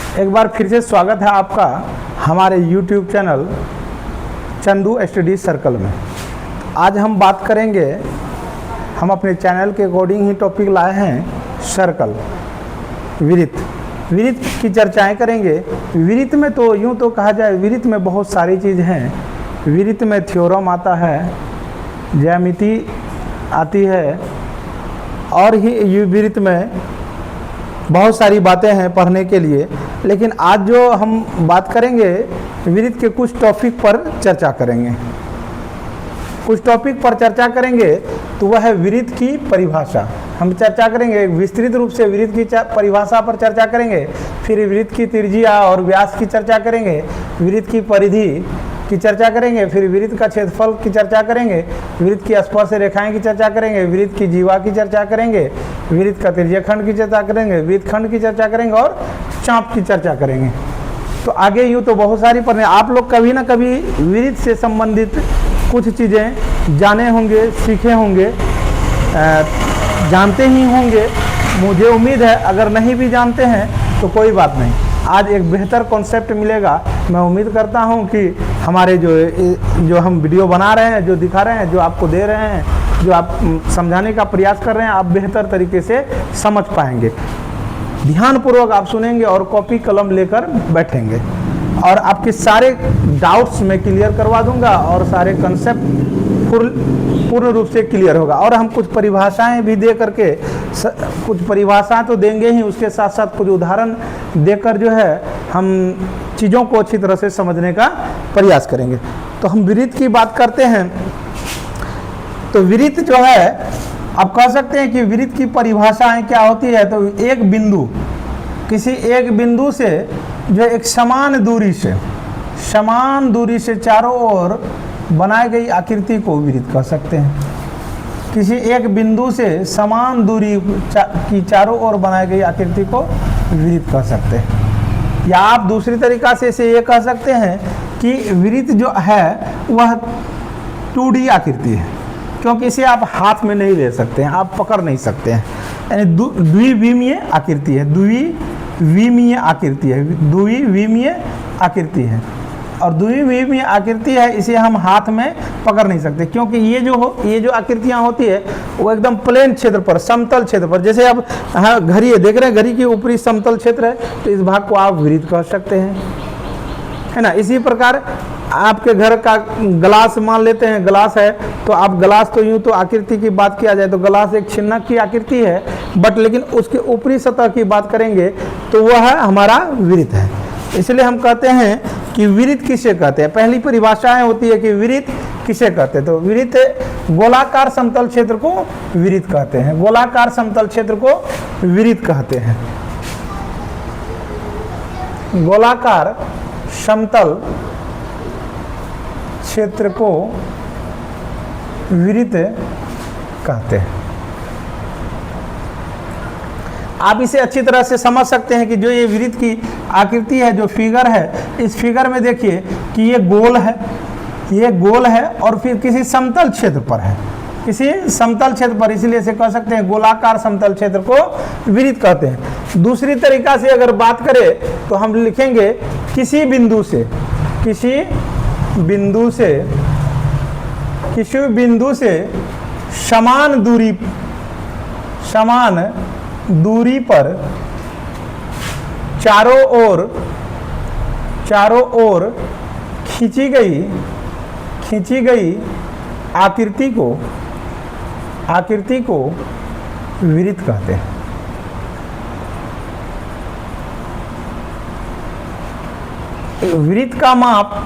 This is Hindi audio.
एक बार फिर से स्वागत है आपका हमारे YouTube channel Chandu study circle में। आज हम बात करेंगे, हम अपने चैनल के अकॉर्डिंग ही टॉपिक लाए हैं सर्कल, वृत्त की चर्चाएं करेंगे। वृत्त में तो यूँ तो कहा जाए, वृत्त में बहुत सारी चीज़ हैं। वृत्त में थ्योरम आता है, ज्यामिति आती है, और ही वृत्त में बहुत सारी बातें हैं पढ़ने के लिए। लेकिन आज जो हम बात करेंगे, वृत्त के कुछ टॉपिक पर चर्चा करेंगे। कुछ टॉपिक पर चर्चा करेंगे तो वह है वृत्त की परिभाषा। हम चर्चा करेंगे विस्तृत रूप से वृत्त की परिभाषा पर चर्चा करेंगे, फिर वृत्त की त्रिज्या और व्यास की चर्चा करेंगे, वृत्त की परिधि की चर्चा करेंगे, फिर वृत्त का क्षेत्रफल की चर्चा करेंगे, वृत्त की स्पर्श रेखाएं की चर्चा करेंगे, वृत्त की जीवा की चर्चा करेंगे, वृत्त का त्रिज्यखंड की चर्चा करेंगे, वृत्तखंड की चर्चा करेंगे और चाप की चर्चा करेंगे। तो आगे यूँ तो बहुत सारी पढ़ने, आप लोग कभी ना कभी वृत्त से संबंधित कुछ चीज़ें जाने होंगे, सीखे होंगे, जानते ही होंगे। मुझे उम्मीद है अगर नहीं भी जानते हैं तो कोई बात नहीं, आज एक बेहतर कॉन्सेप्ट मिलेगा। मैं उम्मीद करता हूं कि हमारे जो हम वीडियो बना रहे हैं, जो दिखा रहे हैं, जो आपको दे रहे हैं, जो आप समझाने का प्रयास कर रहे हैं, आप बेहतर तरीके से समझ पाएंगे। ध्यानपूर्वक आप सुनेंगे और कॉपी कलम लेकर बैठेंगे, और आपके सारे डाउट्स मैं क्लियर करवा दूंगा और सारे कंसेप्ट पूर्ण रूप से क्लियर होगा। और हम कुछ परिभाषाएं भी दे करके, कुछ परिभाषाएं तो देंगे ही, उसके साथ साथ कुछ उदाहरण देकर जो है हम चीज़ों को अच्छी तरह से समझने का प्रयास करेंगे। तो हम वृत्त की बात करते हैं। तो वृत्त जो है, आप कह सकते हैं कि वृत्त की परिभाषाएं क्या होती है। तो एक बिंदु, किसी एक बिंदु से जो एक समान दूरी से चारों ओर बनाई गई आकृति को वृत्त कह सकते हैं। किसी एक बिंदु से समान दूरी की चारों ओर बनाई गई आकृति को वृत्त कह सकते हैं। या आप दूसरी तरीका से इसे ये कह सकते हैं कि वृत्त जो है वह 2D आकृति है, क्योंकि इसे आप हाथ में नहीं ले सकते हैं, आप पकड़ नहीं सकते हैं। यानी द्विविमीय आकृति है, द्विविमीय आकृति है। और द्विविमीय आकृति है, इसे हम हाथ में पकड़ नहीं सकते, क्योंकि ये जो आकृतियाँ होती है वो एकदम प्लेन क्षेत्र पर, समतल क्षेत्र पर। जैसे अब हाँ, घड़ी है, देख रहे हैं, घड़ी की ऊपरी समतल क्षेत्र है, तो इस भाग को आप वृत्त कह सकते हैं, है ना। इसी प्रकार आपके घर का ग्लास मान लेते हैं, ग्लास है, तो आप ग्लास तो यूँ तो आकृति की बात किया जाए तो ग्लास एक छिन्नक की आकृति है, बट लेकिन उसके ऊपरी सतह की बात करेंगे तो वह हमारा वृत्त है। इसलिए हम कहते हैं कि वृत्त किसे कहते हैं। पहली परिभाषाएं होती है कि वृत्त किसे कहते हैं। तो वृत्त गोलाकार समतल क्षेत्र को वृत्त कहते हैं, गोलाकार समतल क्षेत्र को वृत्त कहते हैं, गोलाकार समतल क्षेत्र को वृत्त कहते हैं। आप इसे अच्छी तरह से समझ सकते हैं कि जो ये वृत्त की आकृति है, जो फिगर है, इस फिगर में देखिए कि ये गोल है और फिर किसी समतल क्षेत्र पर है, किसी समतल क्षेत्र पर, इसलिए इसे कह सकते हैं गोलाकार समतल क्षेत्र को वृत्त कहते हैं। दूसरी तरीका से अगर बात करें तो हम लिखेंगे किसी बिंदु से समान दूरी पर चारों ओर खींची गई आकृति को वृत्त कहते हैं। वृत्त का माप